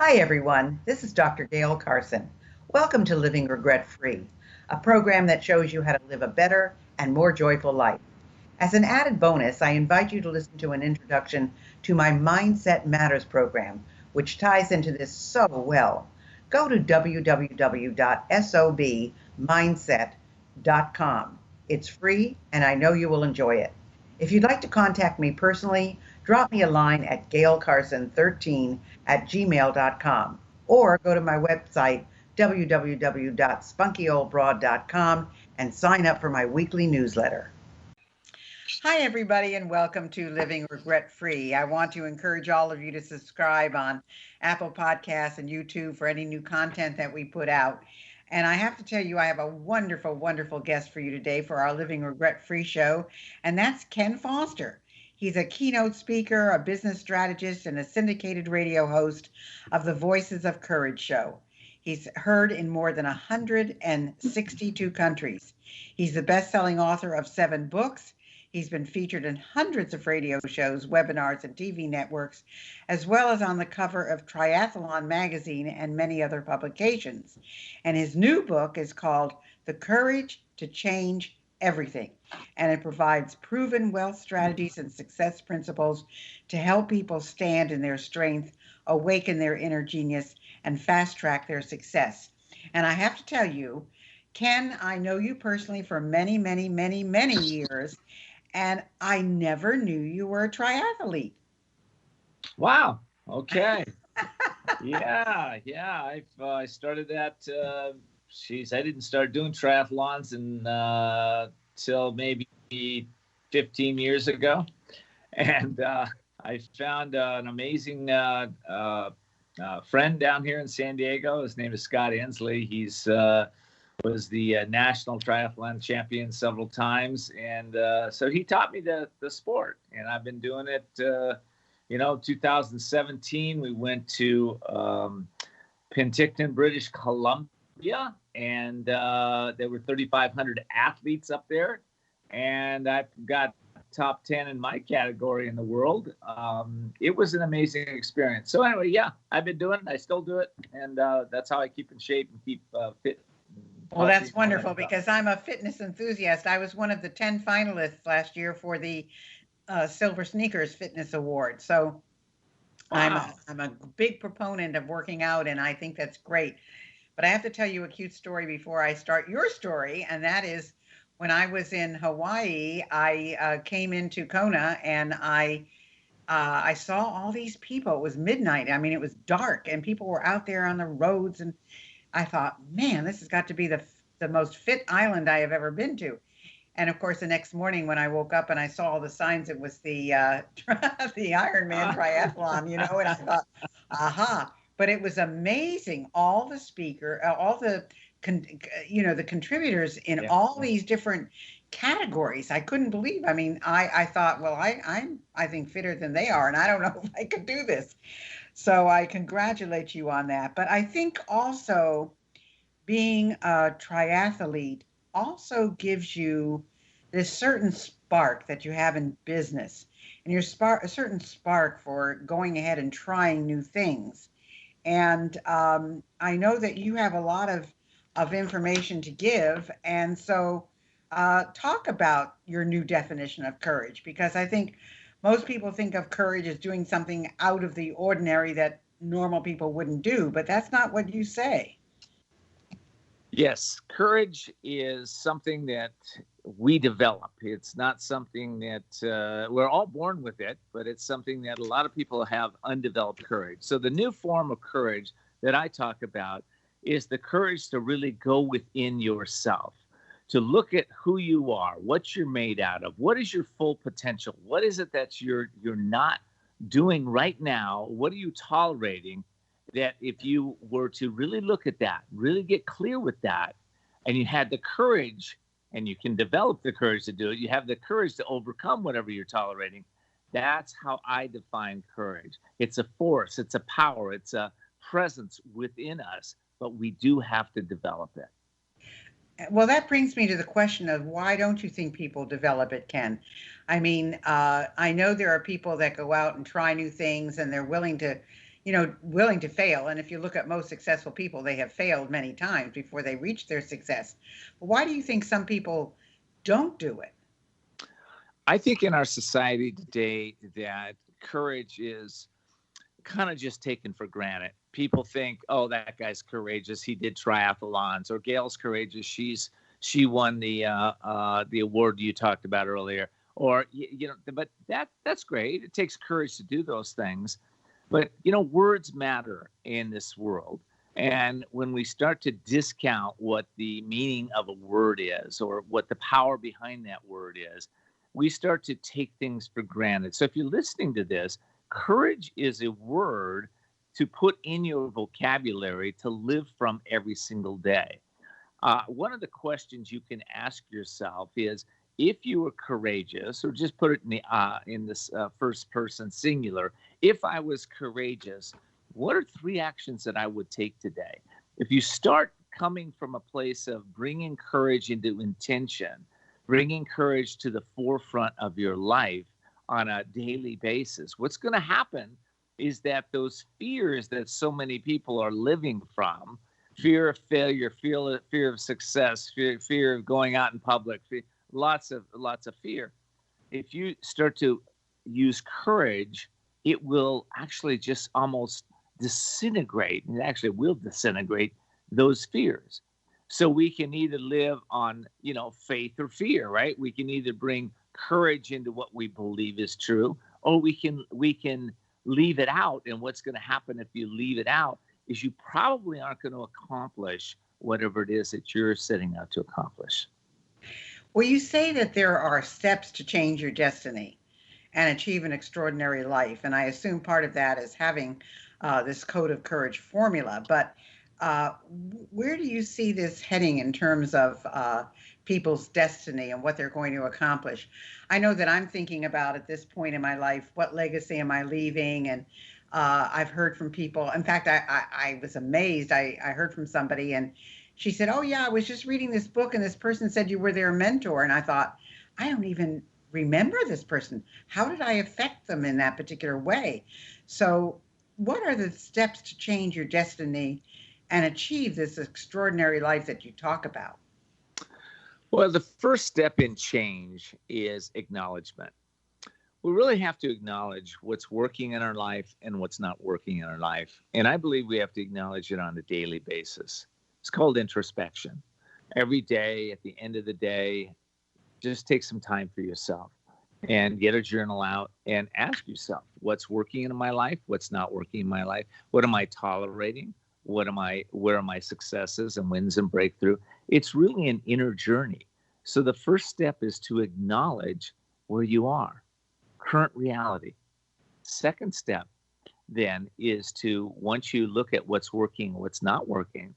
Hi, everyone. This is Dr. Gail Carson. Welcome to Living Regret Free, a program that shows you how to live a better and more joyful life. As an added bonus, I invite you to listen to an introduction to my Mindset Matters program, which ties into this so well. Go to www.sobmindset.com. It's free, and I know you will enjoy it. If you'd like to contact me personally, drop me a line at gailcarson13@gmail.com or go to my website, www.spunkyoldbroad.com, and sign up for my weekly newsletter. Hi, everybody, and welcome to Living Regret Free. I want to encourage all of you to subscribe on Apple Podcasts and YouTube for any new content that we put out. And I have to tell you, I have a wonderful, wonderful guest for you today for our Living Regret Free show, and that's Ken Foster. He's a keynote speaker, a business strategist, and a syndicated radio host of the Voices of Courage show. He's heard in more than 162 countries. He's the best-selling author of 7 books. He's been featured in hundreds of radio shows, webinars, and TV networks, as well as on the cover of Triathlon magazine and many other publications. And his new book is called The Courage to Change Everything, and it provides proven wealth strategies and success principles to help people stand in their strength, awaken their inner genius, and fast-track their success. And I have to tell you, Ken, I know you personally for many, many, many, many years, and I never knew you were a triathlete. Wow. Okay. Yeah. I started that. I didn't start doing triathlons until maybe 15 years ago, and I found an amazing friend down here in San Diego. His name is Scott Inslee. He's was the national triathlon champion several times. And so he taught me the sport, and I've been doing it, 2017, we went to Penticton, British Columbia, and there were 3,500 athletes up there. And I got top 10 in my category in the world. It was an amazing experience. So anyway, yeah, I've been doing it. I still do it. And that's how I keep in shape and keep fit. Well, that's wonderful because I'm a fitness enthusiast. I was one of the 10 finalists last year for the Silver Sneakers Fitness Award. So Wow. I'm a big proponent of working out, and I think that's great. But I have to tell you a cute story before I start your story, and that is when I was in Hawaii, I came into Kona, and I saw all these people. It was midnight. I mean, it was dark, and people were out there on the roads, and I thought, man, this has got to be the most fit island I have ever been to. And of course, the next morning when I woke up and I saw all the signs, it was the the Ironman triathlon, and I thought, aha! But it was amazing. All the the contributors in all these different categories. I couldn't believe. I mean, I thought, well, I think fitter than they are, and I don't know if I could do this. So I congratulate you on that. But I think also being a triathlete also gives you this certain spark that you have in business, and a certain spark for going ahead and trying new things. And I know that you have a lot of information to give. And so talk about your new definition of courage, because I think most people think of courage as doing something out of the ordinary that normal people wouldn't do, but that's not what you say. Yes, courage is something that we develop. It's not something that we're all born with it, but it's something that a lot of people have undeveloped courage. So the new form of courage that I talk about is the courage to really go within yourself, to look at who you are, what you're made out of, what is your full potential, what is it that you're not doing right now, what are you tolerating, that if you were to really look at that, really get clear with that, and you had the courage, and you can develop the courage to do it, you have the courage to overcome whatever you're tolerating. That's how I define courage. It's a force, it's a power, it's a presence within us, but we do have to develop it. Well, that brings me to the question of why don't you think people develop it, Ken? I mean, I know there are people that go out and try new things, and they're willing to, willing to fail. And if you look at most successful people, they have failed many times before they reach their success. But why do you think some people don't do it? I think in our society today that courage is kind of just taken for granted. People think, oh, that guy's courageous. He did triathlons. Or Gail's courageous. She won the award you talked about earlier. Or but that's great. It takes courage to do those things. But words matter in this world. And when we start to discount what the meaning of a word is, or what the power behind that word is, we start to take things for granted. So if you're listening to this, courage is a word to put in your vocabulary to live from every single day. One of the questions you can ask yourself is, if you were courageous, or just put it in this first person singular, if I was courageous, what are 3 actions that I would take today? If you start coming from a place of bringing courage into intention, bringing courage to the forefront of your life on a daily basis, what's going to happen is that those fears that so many people are living from, fear of failure, fear of success, fear of going out in public, lots of fear. If you start to use courage, it will actually just almost disintegrate. It actually will disintegrate those fears. So we can either live on, faith or fear, right? We can either bring courage into what we believe is true, or we can leave it out. And what's going to happen if you leave it out is you probably aren't going to accomplish whatever it is that you're setting out to accomplish. Well, you say that there are steps to change your destiny and achieve an extraordinary life. And I assume part of that is having this Code of Courage formula. But where do you see this heading in terms of people's destiny and what they're going to accomplish? I know that I'm thinking about at this point in my life, what legacy am I leaving? And I've heard from people. In fact, I was amazed. I heard from somebody and she said, oh, yeah, I was just reading this book and this person said you were their mentor. And I thought, I don't even remember this person. How did I affect them in that particular way? So what are the steps to change your destiny and achieve this extraordinary life that you talk about? Well, the first step in change is acknowledgement. We really have to acknowledge what's working in our life and what's not working in our life. And I believe we have to acknowledge it on a daily basis. It's called introspection. Every day, at the end of the day, just take some time for yourself and get a journal out and ask yourself, what's working in my life? What's not working in my life? What am I tolerating? Where are my successes and wins and breakthrough? It's really an inner journey. So the first step is to acknowledge where you are, current reality. Second step then is to, once you look at what's working, what's not working,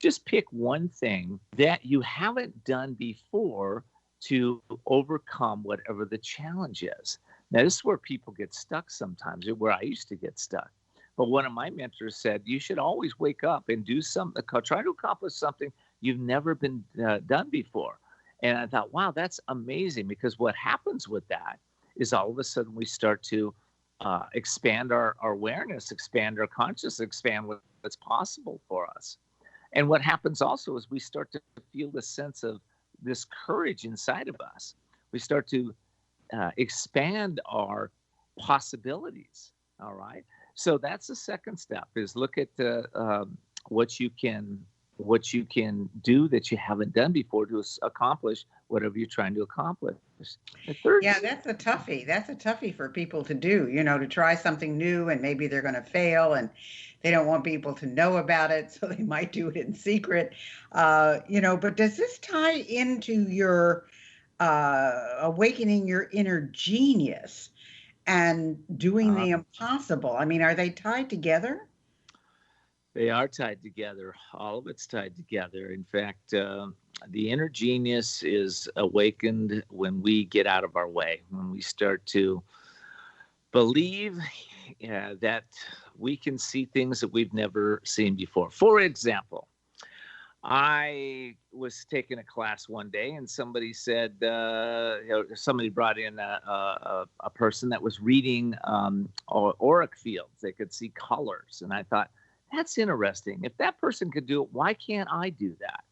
just pick one thing that you haven't done before to overcome whatever the challenge is. Now, this is where people get stuck sometimes, where I used to get stuck. But one of my mentors said, you should always wake up and do something, try to accomplish something you've never been done before. And I thought, wow, that's amazing, because what happens with that is all of a sudden we start to expand our awareness, expand our consciousness, expand what's possible for us. And what happens also is we start to feel the sense of this courage inside of us. We start to expand our possibilities. All right. So that's the second step, is look at what you can do that you haven't done before to accomplish whatever you're trying to accomplish. The third, yeah, that's a toughie. That's a toughie for people to do, to try something new, and maybe they're going to fail and they don't want people to know about it, so they might do it in secret. But does this tie into your awakening your inner genius and doing the impossible? I mean, are they tied together? They are tied together. All of it's tied together. In fact, the inner genius is awakened when we get out of our way, when we start to believe that we can see things that we've never seen before. For example, I was taking a class one day, and somebody said, somebody brought in a person that was reading auric fields. They could see colors. And I thought, that's interesting. If that person could do it, why can't I do that?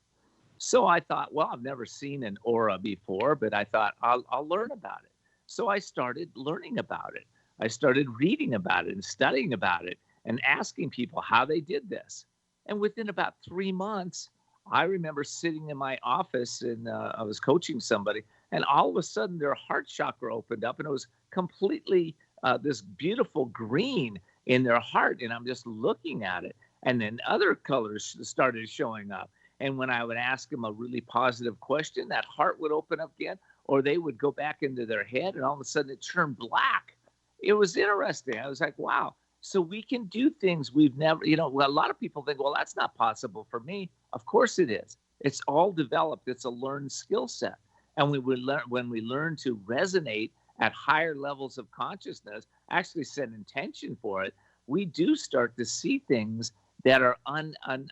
So I thought, well, I've never seen an aura before, but I thought I'll learn about it. So I started learning about it. I started reading about it and studying about it and asking people how they did this. And within about 3 months, I remember sitting in my office and I was coaching somebody, and all of a sudden their heart chakra opened up, and it was completely this beautiful green in their heart. And I'm just looking at it. And then other colors started showing up. And when I would ask them a really positive question, that heart would open up again, or they would go back into their head, and all of a sudden it turned black. It was interesting. I was like, wow. So we can do things we've never, a lot of people think, well, that's not possible for me. Of course it is. It's all developed. It's a learned skill set. And when we learn to resonate at higher levels of consciousness, actually set intention for it, we do start to see things that are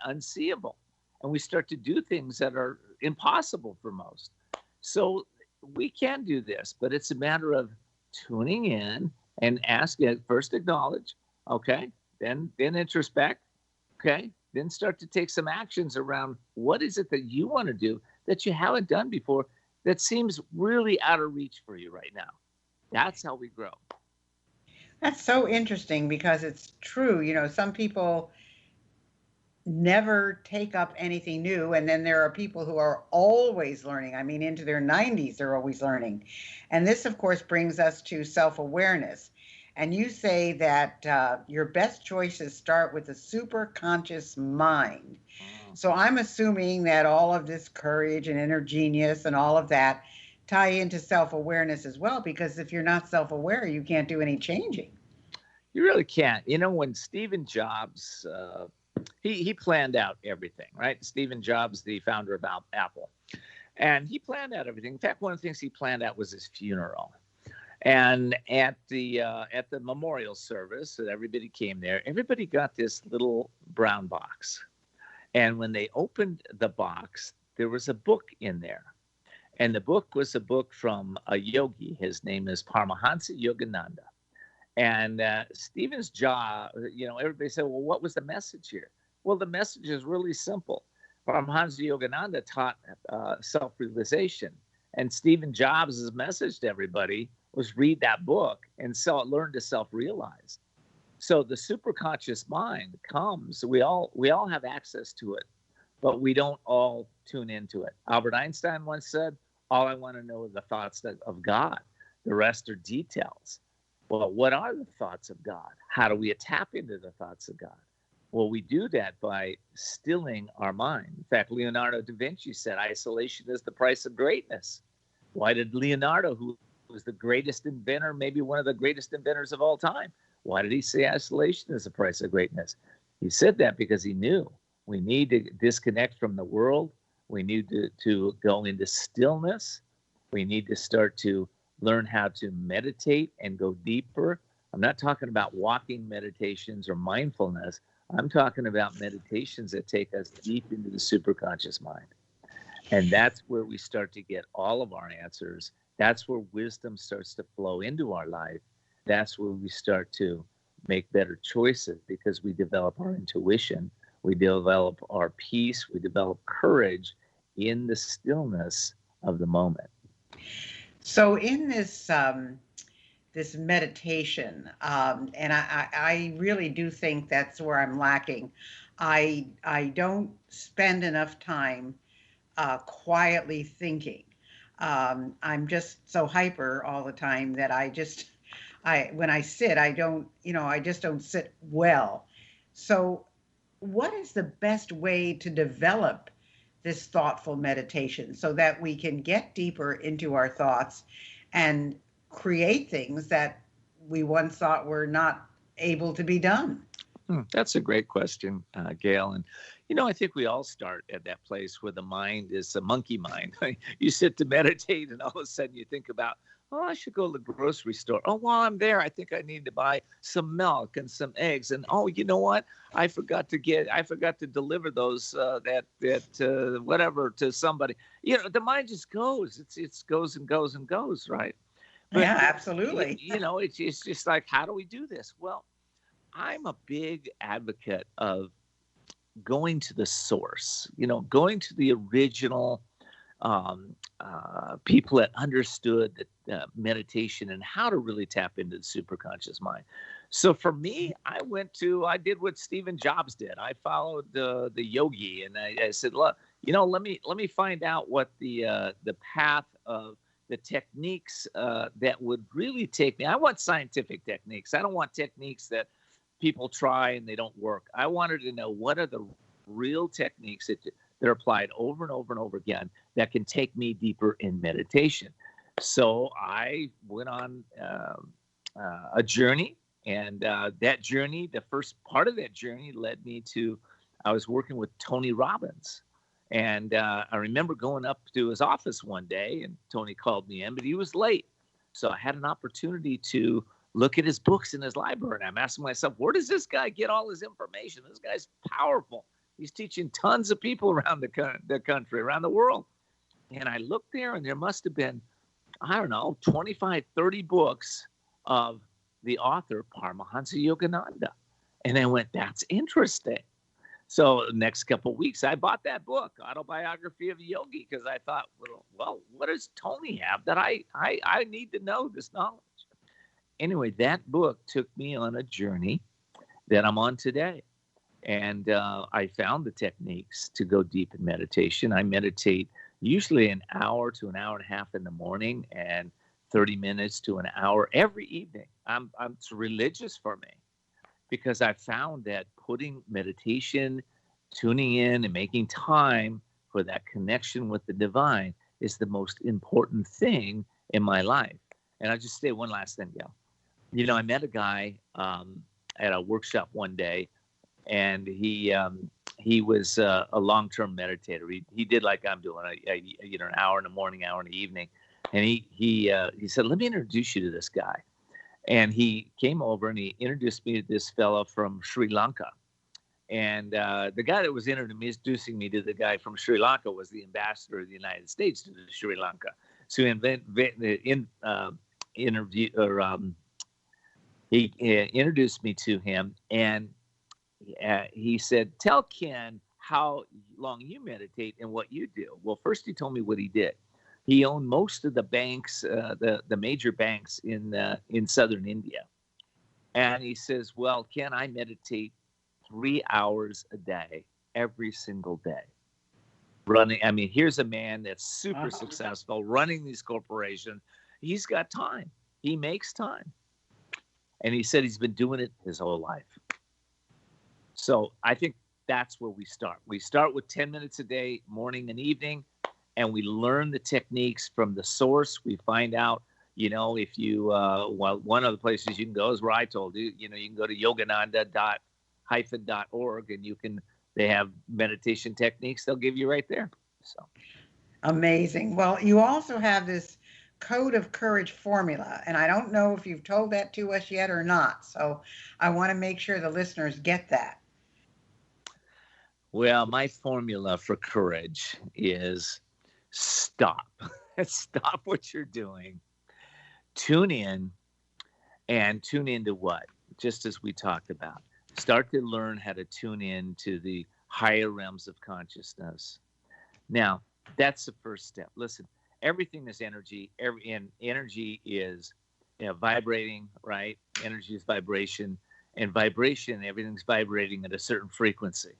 unseeable. And we start to do things that are impossible for most. So we can do this, but it's a matter of tuning in and asking, first acknowledge, okay, then introspect, okay, then start to take some actions around what is it that you want to do that you haven't done before that seems really out of reach for you right now. That's how we grow. That's so interesting because it's true. Some people never take up anything new, and then there are people who are always learning. I mean, into their 90s, they're always learning. And this, of course, brings us to self-awareness. And you say that your best choices start with the super conscious mind. So I'm assuming that all of this courage and inner genius and all of that tie into self-awareness as well, because if you're not self-aware, you can't do any changing. You really can't. When Stephen Jobs, he planned out everything, right? Stephen Jobs, the founder of Apple, and he planned out everything. In fact, one of the things he planned out was his funeral. And at the memorial service, that everybody came there, everybody got this little brown box. And when they opened the box, there was a book in there. And the book was a book from a yogi. His name is Paramahansa Yogananda. And Stephen's job, everybody said, well, what was the message here? Well, the message is really simple. Paramahansa Yogananda taught self-realization. And Stephen Jobs' message to everybody was read that book and learn to self-realize. So the superconscious mind comes. We all have access to it, but we don't all tune into it. Albert Einstein once said, all I want to know are the thoughts of God. The rest are details. Well, what are the thoughts of God? How do we tap into the thoughts of God? Well, we do that by stilling our mind. In fact, Leonardo da Vinci said isolation is the price of greatness. Why did Leonardo, who was the greatest inventor, maybe one of the greatest inventors of all time, why did he say isolation is the price of greatness? He said that because he knew we need to disconnect from the world. We need to go into stillness. We need to start to learn how to meditate and go deeper. I'm not talking about walking meditations or mindfulness. I'm talking about meditations that take us deep into the superconscious mind. And that's where we start to get all of our answers. That's where wisdom starts to flow into our life. That's where we start to make better choices because we develop our intuition. We develop our peace. We develop courage in the stillness of the moment. So in this this meditation, and I really do think that's where I'm lacking. I don't spend enough time quietly thinking. I'm just so hyper all the time that when I sit, I just don't sit well. So what is the best way to develop this thoughtful meditation so that we can get deeper into our thoughts and create things that we once thought were not able to be done? That's a great question, Gail. And, I think we all start at that place where the mind is a monkey mind. You sit to meditate, and all of a sudden you think about, oh, I should go to the grocery store. Oh, while I'm there, I think I need to buy some milk and some eggs. And, oh, you know what? I forgot to deliver those, whatever to somebody. The mind just goes. It goes and goes and goes, right? But, yeah, absolutely. It's just like, how do we do this? Well, I'm a big advocate of going to the source, going to the original people that understood meditation and how to really tap into the superconscious mind. So for me, I did what Stephen Jobs did. I followed the yogi, and I said, look, let me find out what the path of the techniques that would really take me. I want scientific techniques. I don't want techniques that people try and they don't work. I wanted to know what are the real techniques that are applied over and over and over again that can take me deeper in meditation. So I went on a journey, and that journey, the first part of that journey led me to, I was working with Tony Robbins. And I remember going up to his office one day, and Tony called me in, but he was late. So I had an opportunity to look at his books in his library. And I'm asking myself, where does this guy get all his information? This guy's powerful. He's teaching tons of people around the country, around the world. And I looked there, and there must have been, 25, 30 books of the author, Paramahansa Yogananda. And I went, that's interesting. So the next couple of weeks, I bought that book, Autobiography of a Yogi, because I thought, well, what does Tony have that I need to know this knowledge? Anyway, that book took me on a journey that I'm on today. And I found the techniques to go deep in meditation. I meditate usually an hour to an hour and a half in the morning, and 30 minutes to an hour every evening. It's religious for me, because I found that putting meditation, tuning in, and making time for that connection with the divine is the most important thing in my life. And I'll just say one last thing, Gail. I met a guy at a workshop one day, and he was a long-term meditator. He did like I'm doing, an hour in the morning, hour in the evening. And he said, let me introduce you to this guy. And he came over and he introduced me to this fellow from Sri Lanka. And the guy that was introducing me to the guy from Sri Lanka was the ambassador of the United States to Sri Lanka. So he introduced me to him, and he said, tell Ken how long you meditate and what you do. Well, first he told me what he did. He owned most of the banks, the major banks in southern India. And he says, well, Ken, I meditate 3 hours a day, every single day. Here's a man that's super successful, running these corporations. He's got time. He makes time. And he said he's been doing it his whole life. So I think that's where we start. We start with 10 minutes a day, morning and evening, and we learn the techniques from the source. We find out, if you, one of the places you can go is where I told you, you can go to yogananda.org, and they have meditation techniques they'll give you right there. So amazing. Well, you also have this Code of Courage formula, and I don't know if you've told that to us yet or not. So I want to make sure the listeners get that. Well, my formula for courage is stop. Stop what you're doing. Tune in, and tune into what? Just as we talked about. Start to learn how to tune in to the higher realms of consciousness. Now, that's the first step. Listen, everything is energy. And energy is vibrating, right? Energy is vibration. And vibration, everything's vibrating at a certain frequency.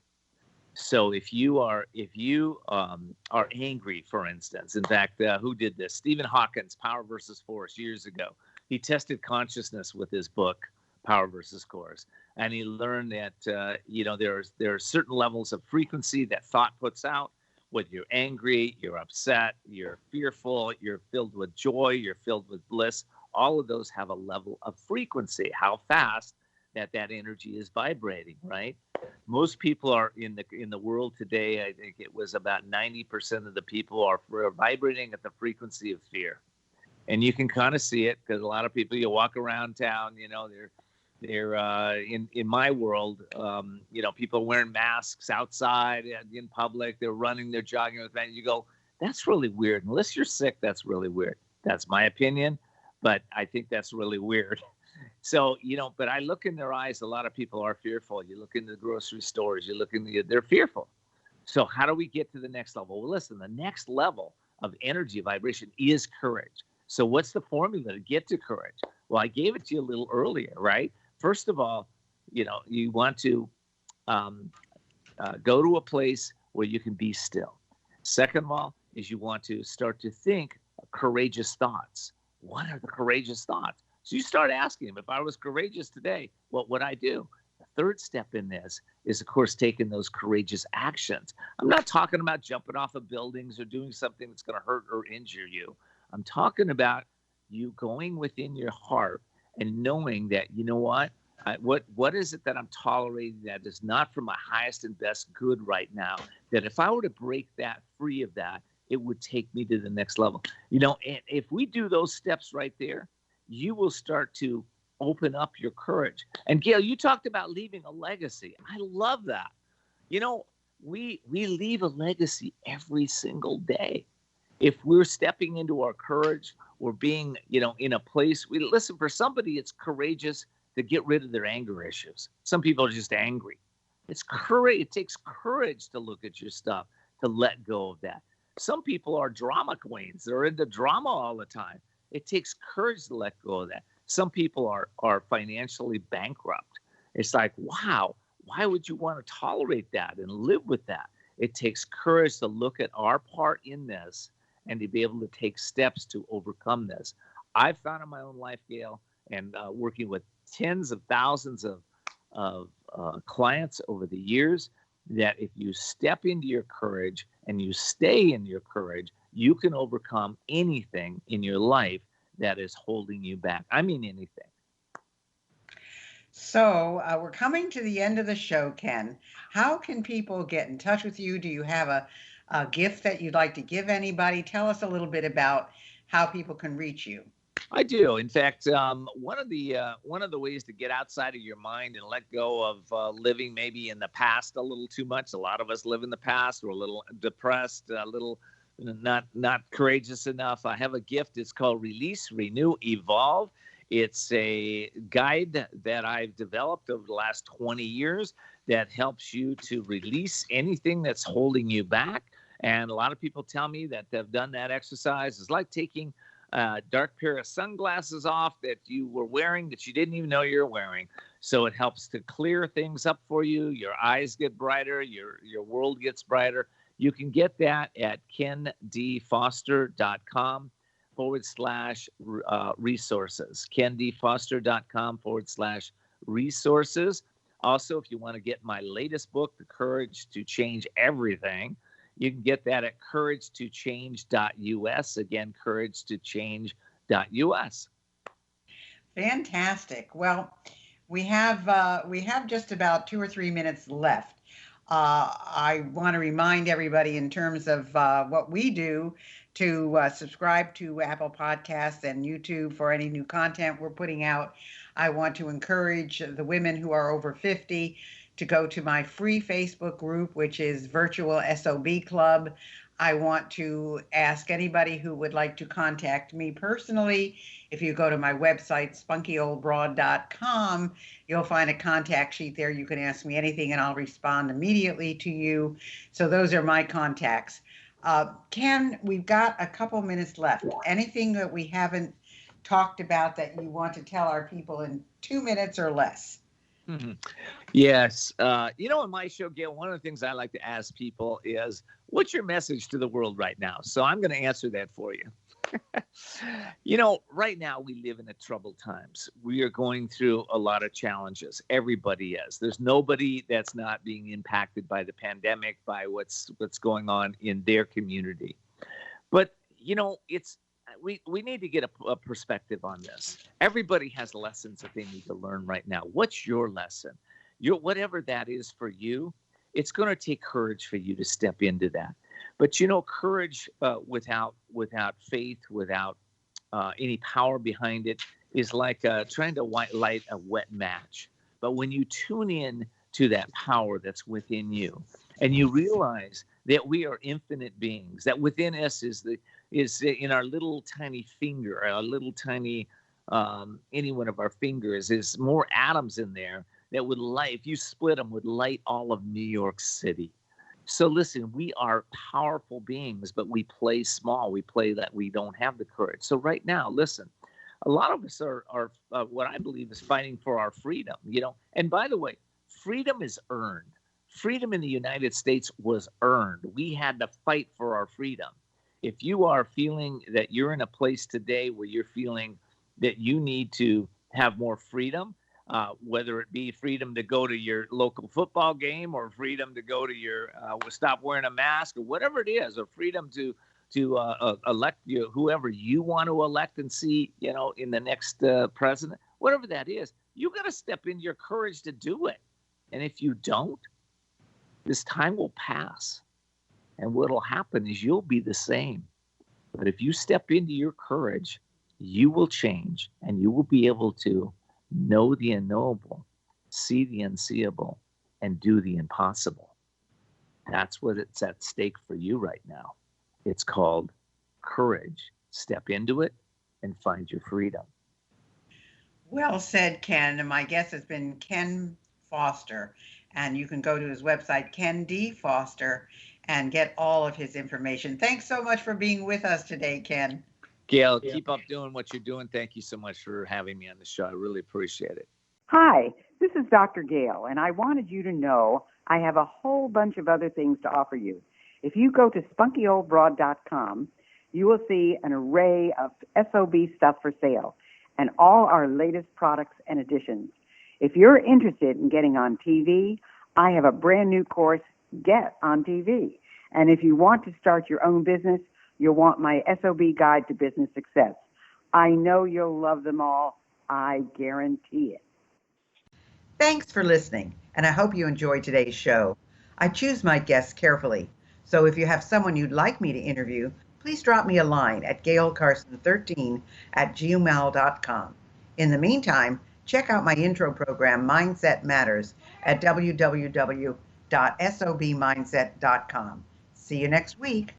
So if you are angry, for instance, in fact, who did this? Stephen Hawking's Power versus Force years ago. He tested consciousness with his book, Power versus Force, and he learned that there are certain levels of frequency that thought puts out. Whether you're angry, you're upset, you're fearful, you're filled with joy, you're filled with bliss, all of those have a level of frequency. How fast that energy is vibrating, right? Most people are in the world today. I think it was about 90% of the people are vibrating at the frequency of fear. And you can kind of see it because a lot of people, you walk around town, they're in my world, people wearing masks outside in public. They're running, they're jogging with men. You go, that's really weird. Unless you're sick, that's really weird. That's my opinion, but I think that's really weird. So, but I look in their eyes. A lot of people are fearful. You look in the grocery stores, they're fearful. So how do we get to the next level? Well, listen, the next level of energy vibration is courage. So what's the formula to get to courage? Well, I gave it to you a little earlier, right? First of all, you want to go to a place where you can be still. Second of all, is you want to start to think courageous thoughts. What are the courageous thoughts? So you start asking them, if I was courageous today, what would I do? The third step in this is, of course, taking those courageous actions. I'm not talking about jumping off of buildings or doing something that's going to hurt or injure you. I'm talking about you going within your heart and knowing that, what is it that I'm tolerating that is not for my highest and best good right now, that if I were to break that free of that, it would take me to the next level. And if we do those steps right there, you will start to open up your courage. And Gail, you talked about leaving a legacy. I love that. We leave a legacy every single day. If we're stepping into our courage, we're being, in a place, listen, for somebody, it's courageous to get rid of their anger issues. Some people are just angry. It's courage. It takes courage to look at your stuff, to let go of that. Some people are drama queens. They're into drama all the time. It takes courage to let go of that. Some people are financially bankrupt. It's like, wow, why would you want to tolerate that and live with that? It takes courage to look at our part in this and to be able to take steps to overcome this. I've found in my own life, Gail, and working with tens of thousands of clients over the years, that if you step into your courage and you stay in your courage, you can overcome anything in your life that is holding you back. I mean, anything. So we're coming to the end of the show, Ken. How can people get in touch with you? Do you have a gift that you'd like to give anybody? Tell us a little bit about how people can reach you. I do. In fact, one of the ways to get outside of your mind and let go of living maybe in the past a little too much. A lot of us live in the past. We're a little depressed, a little not courageous enough. I have a gift. It's called Release, Renew, Evolve. It's a guide that I've developed over the last 20 years that helps you to release anything that's holding you back. And a lot of people tell me that they've done that exercise. It's like taking a dark pair of sunglasses off that you were wearing that you didn't even know you're wearing. So it helps to clear things up for you. Your eyes get brighter. Your world gets brighter. You can get that at kendfoster.com/resources. kendfoster.com/resources. Also, if you want to get my latest book, The Courage to Change Everything, you can get that at couragetochange.us. Again, couragetochange.us. Fantastic. Well, we have just about 2 or 3 minutes left. I want to remind everybody in terms of what we do to subscribe to Apple Podcasts and YouTube for any new content we're putting out. I want to encourage the women who are over 50 to go to my free Facebook group, which is Virtual SOB Club. I want to ask anybody who would like to contact me personally. If you go to my website, spunkyoldbroad.com, you'll find a contact sheet there. You can ask me anything and I'll respond immediately to you. So those are my contacts. Ken, we've got a couple minutes left. Anything that we haven't talked about that you want to tell our people in 2 minutes or less? Mm-hmm. Yes. In my show, Gail, one of the things I like to ask people is, what's your message to the world right now? So I'm going to answer that for you. Right now we live in troubled times. We are going through a lot of challenges. Everybody is. There's nobody that's not being impacted by the pandemic, by what's going on in their community. But, we need to get a perspective on this. Everybody has lessons that they need to learn right now. What's your lesson? Whatever that is for you, it's going to take courage for you to step into that. But courage without faith, without any power behind it, is like trying to light a wet match. But when you tune in to that power that's within you, and you realize that we are infinite beings, that within us is in our little tiny finger, our little tiny any one of our fingers is more atoms in there that would light, if you split them, would light all of New York City. So listen, we are powerful beings, but we play small. We play that we don't have the courage. So right now, listen, a lot of us are what I believe is fighting for our freedom, And by the way, freedom is earned. Freedom in the United States was earned. We had to fight for our freedom. If you are feeling that you're in a place today where you're feeling that you need to have more freedom, whether it be freedom to go to your local football game, or freedom to go to your stop wearing a mask, or whatever it is, or freedom to elect whoever you want to elect and see, in the next president, whatever that is, you got to step into your courage to do it. And if you don't, this time will pass. And what'll happen is you'll be the same. But if you step into your courage, you will change, and you will be able to know the unknowable, see the unseeable, and do the impossible. That's what it's at stake for you right now. It's called courage. Step into it and find your freedom. Well said, Ken. And my guest has been Ken Foster. And you can go to his website, Ken D. Foster, and get all of his information. Thanks so much for being with us today, Ken. Gail, keep up doing what you're doing. Thank you so much for having me on the show. I really appreciate it. Hi, this is Dr. Gail, and I wanted you to know I have a whole bunch of other things to offer you. If you go to spunkyoldbroad.com, you will see an array of SOB stuff for sale and all our latest products and additions. If you're interested in getting on TV, I have a brand new course, Get on TV. And if you want to start your own business, you'll want my SOB Guide to Business Success. I know you'll love them all. I guarantee it. Thanks for listening, and I hope you enjoyed today's show. I choose my guests carefully, so if you have someone you'd like me to interview, please drop me a line at gailcarson13@gmail.com. In the meantime, check out my intro program, Mindset Matters, at www.sobmindset.com. See you next week.